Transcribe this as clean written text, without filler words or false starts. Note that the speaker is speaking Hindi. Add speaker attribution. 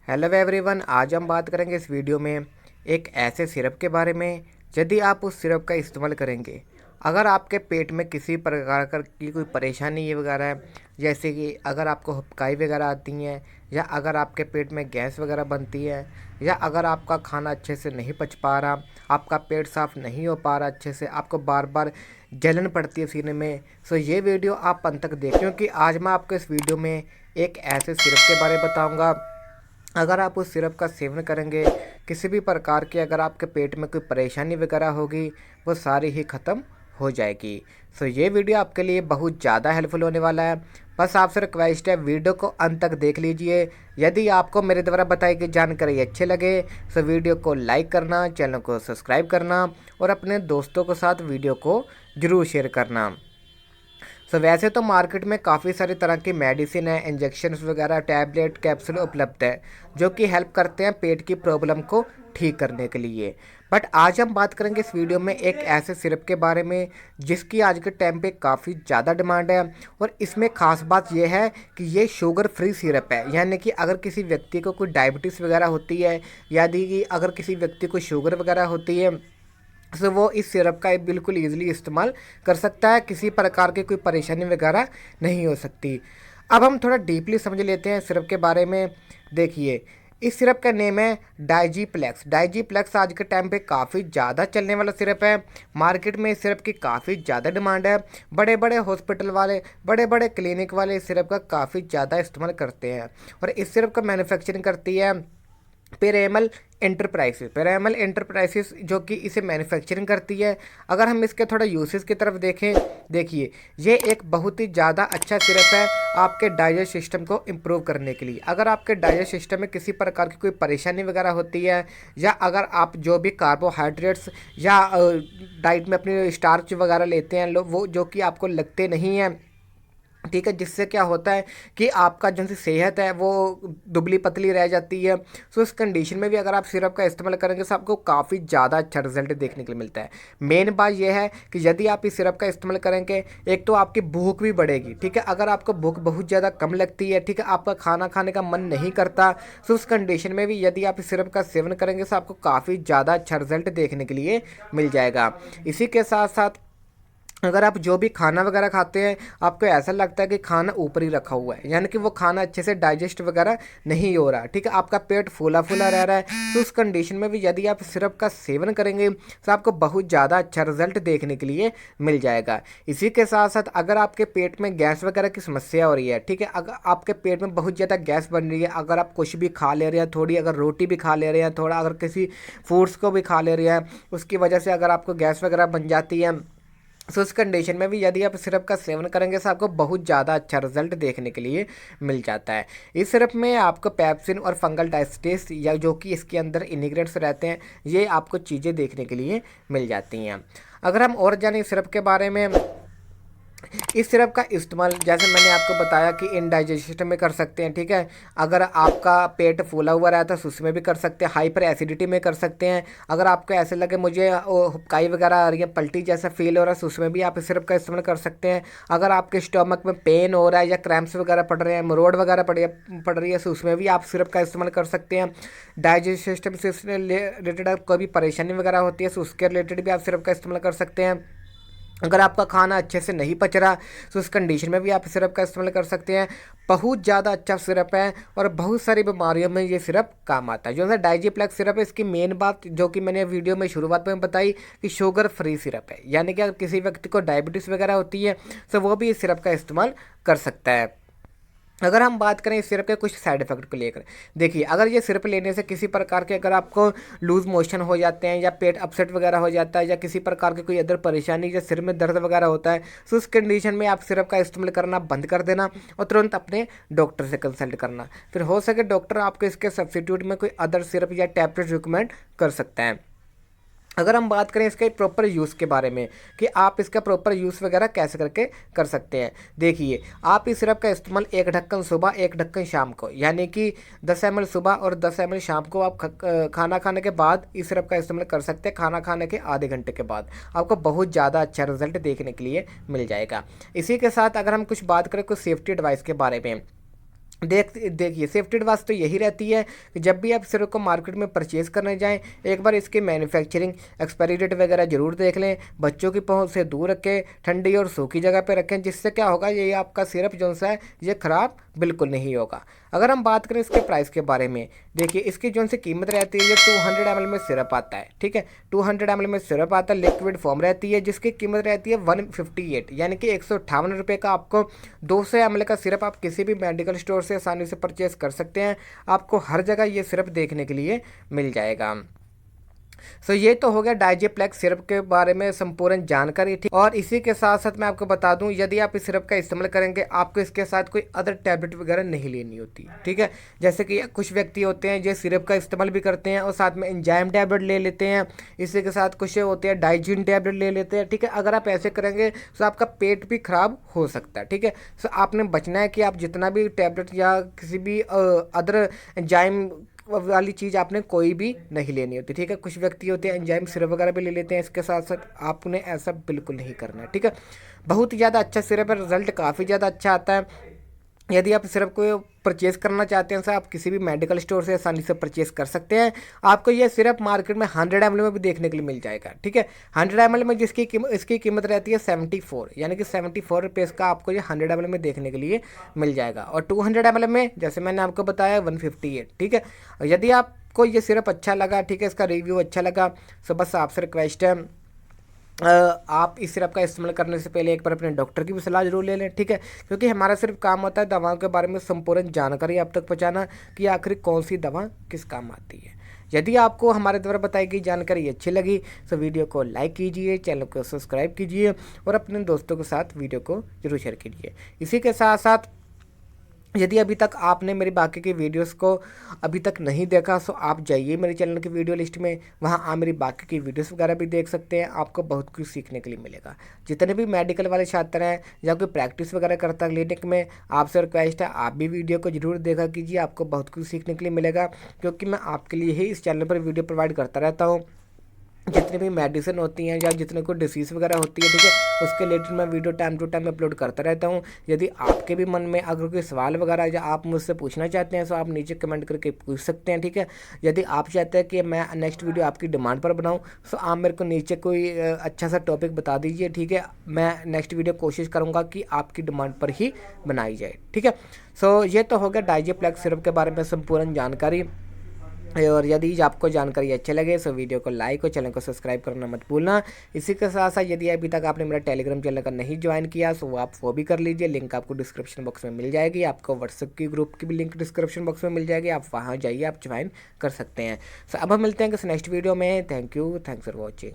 Speaker 1: हेलो एवरीवन, आज हम बात करेंगे इस वीडियो में एक ऐसे सिरप के बारे में। यदि आप उस सिरप का इस्तेमाल करेंगे, अगर आपके पेट में किसी प्रकार की कोई परेशानी ये वगैरह है, जैसे कि अगर आपको हपकाई वगैरह आती हैं, या अगर आपके पेट में गैस वगैरह बनती है, या अगर आपका खाना अच्छे से नहीं पच पा रहा, आपका पेट साफ़ नहीं हो पा रहा अच्छे से, आपको बार बार जलन पड़ती है सीने में, सो ये वीडियो आप अंत तक देखें, क्योंकि आज मैं आपको इस वीडियो में एक ऐसे सिरप के बारे में बताऊँगा। अगर आप उस सिरप का सेवन करेंगे, किसी भी प्रकार की अगर आपके पेट में कोई परेशानी वगैरह होगी, वो सारी ही ख़त्म हो जाएगी। सो ये वीडियो आपके लिए बहुत ज़्यादा हेल्पफुल होने वाला है। बस आपसे रिक्वेस्ट है, वीडियो को अंत तक देख लीजिए। यदि आपको मेरे द्वारा बताई गई जानकारी अच्छी लगे, तो वीडियो को लाइक करना, चैनल को सब्सक्राइब करना और अपने दोस्तों के साथ वीडियो को ज़रूर शेयर करना। वैसे तो मार्केट में काफ़ी सारी तरह की मेडिसिन है, इंजेक्शन्स वगैरह, टैबलेट, कैप्सूल उपलब्ध है, जो कि हेल्प करते हैं पेट की प्रॉब्लम को ठीक करने के लिए। बट आज हम बात करेंगे इस वीडियो में एक ऐसे सिरप के बारे में जिसकी आज के टाइम पे काफ़ी ज़्यादा डिमांड है। और इसमें ख़ास बात यह है कि ये शुगर फ्री सिरप है, यानी कि अगर किसी व्यक्ति को कोई डायबिटीज़ वगैरह होती है, यदि कि अगर किसी व्यक्ति को शुगर वगैरह होती है, तो वो इस सिरप का बिल्कुल ईजिली इस्तेमाल कर सकता है। किसी प्रकार की कोई परेशानी वगैरह नहीं हो सकती। अब हम थोड़ा डीपली समझ लेते हैं सिरप के बारे में। देखिए, इस सिरप का नेम है डाइजीप्लेक्स। डाइजीप्लेक्स आज के टाइम पे काफ़ी ज़्यादा चलने वाला सिरप है। मार्केट में इस सिरप की काफ़ी ज़्यादा डिमांड है। बड़े बड़े हॉस्पिटल वाले, बड़े बड़े क्लिनिक वाले इस सिरप का काफ़ी ज़्यादा इस्तेमाल करते हैं। और इस सिरप का मैन्युफैक्चरिंग करती है पिरेमल एंटरप्राइजेस। पिरेमल एंटरप्राइजेस जो कि इसे मैन्युफैक्चरिंग करती है। अगर हम इसके थोड़ा यूसेस की तरफ देखें, देखिए, ये एक बहुत ही ज़्यादा अच्छा सिरप है आपके डाइजेस्ट सिस्टम को इम्प्रूव करने के लिए। अगर आपके डाइजेस्ट सिस्टम में किसी प्रकार की कोई परेशानी वगैरह होती है, या अगर आप जो भी कार्बोहाइड्रेट्स या डाइट में अपनी स्टार्च वगैरह लेते हैं, वो जो कि आपको लगते नहीं हैं, ठीक है, जिससे क्या होता है कि आपका जो सी सेहत है वो दुबली पतली रह जाती है। सो इस कंडीशन में भी अगर आप सिरप का इस्तेमाल करेंगे तो आपको काफ़ी ज़्यादा अच्छा रिजल्ट देखने के लिए मिलता है। मेन बात यह है कि यदि आप इस सिरप का इस्तेमाल करेंगे, एक तो आपकी भूख भी बढ़ेगी, ठीक है। अगर आपको भूख बहुत ज़्यादा कम लगती है, ठीक है, आपका खाना खाने का मन नहीं करता, तो उस कंडीशन में भी यदि आप इस सिरप का सेवन करेंगे तो आपको काफ़ी ज़्यादा अच्छा रिजल्ट देखने के लिए मिल जाएगा। इसी के साथ साथ अगर आप जो भी खाना वगैरह खाते हैं, आपको ऐसा लगता है कि खाना ऊपर ही रखा हुआ है, यानी कि वो खाना अच्छे से डाइजेस्ट वगैरह नहीं हो रहा, ठीक है, आपका पेट फूला फूला रह रहा है, तो उस कंडीशन में भी यदि आप सिरप का सेवन करेंगे तो आपको बहुत ज़्यादा अच्छा रिजल्ट देखने के लिए मिल जाएगा। इसी के साथ साथ अगर आपके पेट में गैस वगैरह की समस्या हो रही है, ठीक है, अगर आपके पेट में बहुत ज़्यादा गैस बन रही है, अगर आप कुछ भी खा ले रहे हैं, थोड़ी अगर रोटी भी खा ले रहे हैं, थोड़ा अगर किसी फूड्स को भी खा ले रहे हैं, उसकी वजह से अगर आपको गैस वगैरह बन जाती है, सो उस कंडीशन में भी यदि आप सिरप का सेवन करेंगे तो आपको बहुत ज़्यादा अच्छा रिजल्ट देखने के लिए मिल जाता है। इस सिरप में आपको पेप्सिन और फंगल डायस्टेस, या जो कि इसके अंदर इंग्रेडिएंट्स रहते हैं, ये आपको चीज़ें देखने के लिए मिल जाती हैं। अगर हम और जाने सिरप के बारे में, इस सिरप का इस्तेमाल जैसे मैंने आपको बताया कि इंडाइजेशन में कर सकते हैं, ठीक है। अगर आपका पेट फूला हुआ रहता है तो उसमें भी कर सकते हैं, हाइपर एसिडिटी में कर सकते हैं। अगर आपको ऐसे लगे मुझे हुक्काई वगैरह आ रही है, पल्टी जैसा फील हो रहा है, तो उसमें भी आप इस सिरप का इस्तेमाल कर सकते हैं। अगर आपके स्टमक में पेन हो रहा है, या क्रैम्प्स वगैरह पड़ रहे हैं, मरोड़ वगैरह पड़ रही है, तो उसमें भी आप सिरप का इस्तेमाल कर सकते हैं। डाइजेस्ट सिस्टम से रिलेटेड कोई भी परेशानी वगैरह होती है तो उसके रिलेटेड भी आप सिरप का इस्तेमाल कर सकते हैं। अगर आपका खाना अच्छे से नहीं पच रहा तो उस कंडीशन में भी आप सिरप का इस्तेमाल कर सकते हैं। बहुत ज़्यादा अच्छा सिरप है और बहुत सारी बीमारियों में ये सिरप काम आता है। जो है डाइजीप्लेक्स सिरप है, इसकी मेन बात जो कि मैंने वीडियो में शुरुआत में बताई कि शुगर फ्री सिरप है, यानी कि अगर किसी व्यक्ति को डायबिटीज़ वगैरह होती है तो वो भी इस सिरप का इस्तेमाल कर सकता है। अगर हम बात करें इस सिरप के कुछ साइड इफेक्ट को लेकर, देखिए, अगर ये सिरप लेने से किसी प्रकार के अगर आपको लूज मोशन हो जाते हैं, या पेट अपसेट वगैरह हो जाता है, या किसी प्रकार की कोई अदर परेशानी, या सिर में दर्द वगैरह होता है, तो उस कंडीशन में आप सिरप का इस्तेमाल करना बंद कर देना और तुरंत अपने डॉक्टर से कंसल्ट करना। फिर हो सके डॉक्टर आपको इसके सब्सिट्यूट में कोई अदर सिरप या टैबलेट रिकमेंड कर सकता है। अगर हम बात करें इसके प्रॉपर यूज़ के बारे में कि आप इसका प्रॉपर यूज़ वगैरह कैसे करके कर सकते हैं, देखिए, आप इस सिरप का इस्तेमाल एक ढक्कन सुबह, एक ढक्कन शाम को, यानी कि 10 ml सुबह और 10 ml शाम को आप खाना खाने के बाद इस सिरप का इस्तेमाल कर सकते हैं। खाना खाने के आधे घंटे के बाद आपको बहुत ज़्यादा अच्छा रिजल्ट देखने के लिए मिल जाएगा। इसी के साथ अगर हम कुछ बात करें कुछ सेफ्टी एडवाइस के बारे में, देखिए सेफ्टी एडवाइस तो यही रहती है कि जब भी आप सिरप को मार्केट में परचेज़ करने जाएं, एक बार इसकी मैन्युफैक्चरिंग एक्सपायरी डेट वगैरह जरूर देख लें, बच्चों की पहुंच से दूर रखें, ठंडी और सूखी जगह पे रखें, जिससे क्या होगा, ये आपका सिरप जो सा है ये ख़राब बिल्कुल नहीं होगा। अगर हम बात करें इसके प्राइस के बारे में, देखिए इसकी जो सी कीमत रहती है, ये 200 ml में सिरप आता है, ठीक है, 200 ml में सिरप आता है, लिक्विड फॉर्म रहती है, जिसकी कीमत रहती है 158, यानी कि 158 रुपये का आपको 200 ml का सिरप आप किसी भी मेडिकल स्टोर से आसानी से परचेज कर सकते हैं। आपको हर जगह ये सिरप देखने के लिए मिल जाएगा। सो ये तो हो गया डाइजेप्लेक्स सिरप के बारे में संपूर्ण जानकारी, ठीक। और इसी के साथ साथ मैं आपको बता दूं, यदि आप इस सिरप का इस्तेमाल करेंगे, आपको इसके साथ कोई अदर टैबलेट वगैरह नहीं लेनी होती, ठीक है। जैसे कि कुछ व्यक्ति होते हैं जो सिरप का इस्तेमाल भी करते हैं और साथ में एंजाइम टैबलेट ले लेते हैं, इसी के साथ कुछ होते हैं डाइजीन टैबलेट ले लेते हैं, ठीक है। अगर आप ऐसे करेंगे तो आपका पेट भी खराब हो सकता है, ठीक है। सो आपने बचना है कि आप जितना भी टैबलेट या किसी भी अदर एंजाइम वाली चीज़ आपने कोई भी नहीं लेनी होती, ठीक है। कुछ व्यक्ति होते हैं एंजाइम सिरप वगैरह भी ले लेते हैं, इसके साथ साथ आपने ऐसा बिल्कुल नहीं करना है, ठीक है। बहुत ही ज़्यादा अच्छा सिरप है, रिजल्ट काफ़ी ज़्यादा अच्छा आता है। यदि आप सिरप को परचेज करना चाहते हैं तो आप किसी भी मेडिकल स्टोर से आसानी से परचेज कर सकते हैं। आपको ये सिरप मार्केट में 100 ml में भी देखने के लिए मिल जाएगा, ठीक है। 100 ml में इसकी कीमत रहती है 74, यानी कि 74 रुपये का आपको ये 100 ml में देखने के लिए मिल जाएगा। और 200 ml में जैसे मैंने आपको बताया 158, ठीक है। यदि आपको ये सिरप अच्छा लगा, ठीक है, इसका रिव्यू अच्छा लगा, तो बस आपसे रिक्वेस्ट है आप इस सिरप का इस्तेमाल करने से पहले एक बार अपने डॉक्टर की भी सलाह जरूर ले लें, ठीक है। क्योंकि हमारा सिर्फ काम होता है दवाओं के बारे में संपूर्ण जानकारी आप तक पहुंचाना कि आखिर कौन सी दवा किस काम आती है। यदि आपको हमारे द्वारा बताई गई जानकारी अच्छी लगी तो वीडियो को लाइक कीजिए, चैनल को सब्सक्राइब कीजिए और अपने दोस्तों के साथ वीडियो को जरूर शेयर कीजिए। इसी के साथ साथ यदि अभी तक आपने मेरी बाकी की वीडियोस को अभी तक नहीं देखा तो आप जाइए मेरे चैनल की वीडियो लिस्ट में, वहाँ आप मेरी बाकी की वीडियोस वगैरह भी देख सकते हैं। आपको बहुत कुछ सीखने के लिए मिलेगा। जितने भी मेडिकल वाले छात्र हैं या कोई प्रैक्टिस वगैरह करता है क्लिनिक में, आपसे रिक्वेस्ट है आप भी वीडियो को जरूर देखा कीजिए, आपको बहुत कुछ सीखने के लिए मिलेगा। क्योंकि मैं आपके लिए ही इस चैनल पर वीडियो प्रोवाइड करता रहता हूँ। जितनी भी मेडिसिन होती हैं या जितने कोई डिसीज़ वगैरह होती है, ठीक है, उसके रिलेटेड मैं video time to time upload करता रहता हूँ। यदि आपके भी मन में अगर कोई सवाल वगैरह या आप मुझसे पूछना चाहते हैं तो आप नीचे कमेंट करके पूछ सकते हैं, ठीक है। यदि आप चाहते हैं कि मैं नेक्स्ट वीडियो आपकी डिमांड पर बनाऊँ तो आप मेरे को नीचे कोई अच्छा सा टॉपिक बता दीजिए, ठीक है। मैं नेक्स्ट वीडियो कोशिश करूँगा कि आपकी डिमांड पर ही बनाई जाए, ठीक है। सो ये तो हो गया डाइजेप्लेक्स सिरप के बारे में संपूर्ण जानकारी। और यदि आपको जानकारी अच्छे लगे तो वीडियो को लाइक और चैनल को सब्सक्राइब करना मत भूलना। इसी के साथ साथ यदि अभी तक आपने मेरा टेलीग्राम चैनल का नहीं ज्वाइन किया तो आप वो भी कर लीजिए, लिंक आपको डिस्क्रिप्शन बॉक्स में मिल जाएगी। आपको व्हाट्सएप की ग्रुप की भी लिंक डिस्क्रिप्शन बॉक्स में मिल जाएगी, आप वहाँ जाइए, आप ज्वाइन कर सकते हैं। सो अब हम मिलते हैं किसी नेक्स्ट वीडियो में। Thank you, thanks for watching.